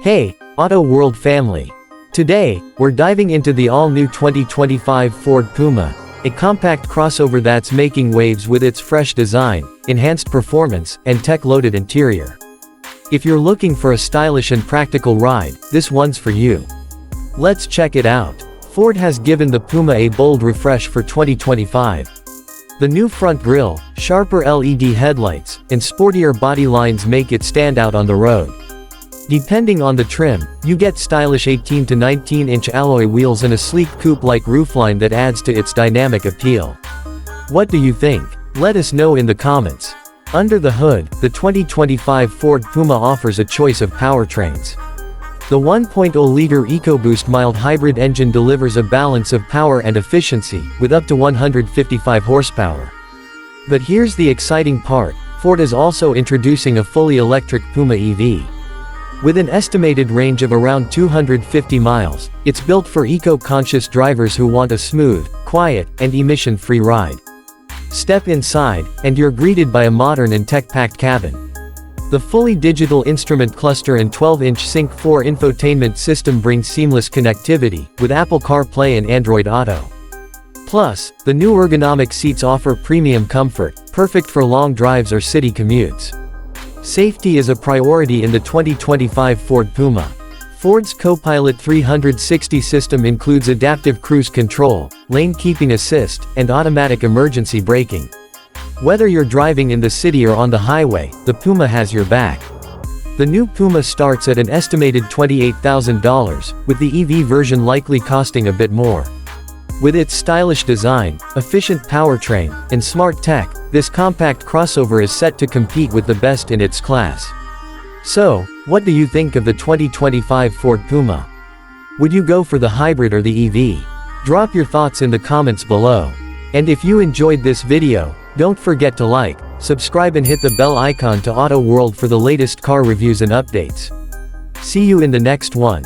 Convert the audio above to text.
Hey, Auto World family! Today, we're diving into the all-new 2025 Ford Puma, a compact crossover that's making waves with its fresh design, enhanced performance, and tech-loaded interior. If you're looking for a stylish and practical ride, this one's for you. Let's check it out. Ford has given the Puma a bold refresh for 2025. The new front grille, sharper LED headlights, and sportier body lines make it stand out on the road. Depending on the trim, you get stylish 18 to 19-inch alloy wheels and a sleek coupe-like roofline that adds to its dynamic appeal. What do you think? Let us know in the comments. Under the hood, the 2025 Ford Puma offers a choice of powertrains. The 1.0-liter EcoBoost mild hybrid engine delivers a balance of power and efficiency, with up to 155 horsepower. But here's the exciting part: Ford is also introducing a fully electric Puma EV. With an estimated range of around 250 miles, it's built for eco-conscious drivers who want a smooth, quiet, and emission-free ride. Step inside, and you're greeted by a modern and tech-packed cabin. The fully digital instrument cluster and 12-inch Sync 4 infotainment system bring seamless connectivity, with Apple CarPlay and Android Auto. Plus, the new ergonomic seats offer premium comfort, perfect for long drives or city commutes. Safety is a priority in the 2025 Ford Puma. Ford's Copilot 360 system includes adaptive cruise control, lane keeping assist, and automatic emergency braking. Whether you're driving in the city or on the highway, the Puma has your back. The new Puma starts at an estimated $28,000, with the EV version likely costing a bit more. With its stylish design, efficient powertrain, and smart tech, this compact crossover is set to compete with the best in its class. So, what do you think of the 2025 Ford Puma? Would you go for the hybrid or the EV? Drop your thoughts in the comments below. And if you enjoyed this video, don't forget to like, subscribe and hit the bell icon to Auto World for the latest car reviews and updates. See you in the next one.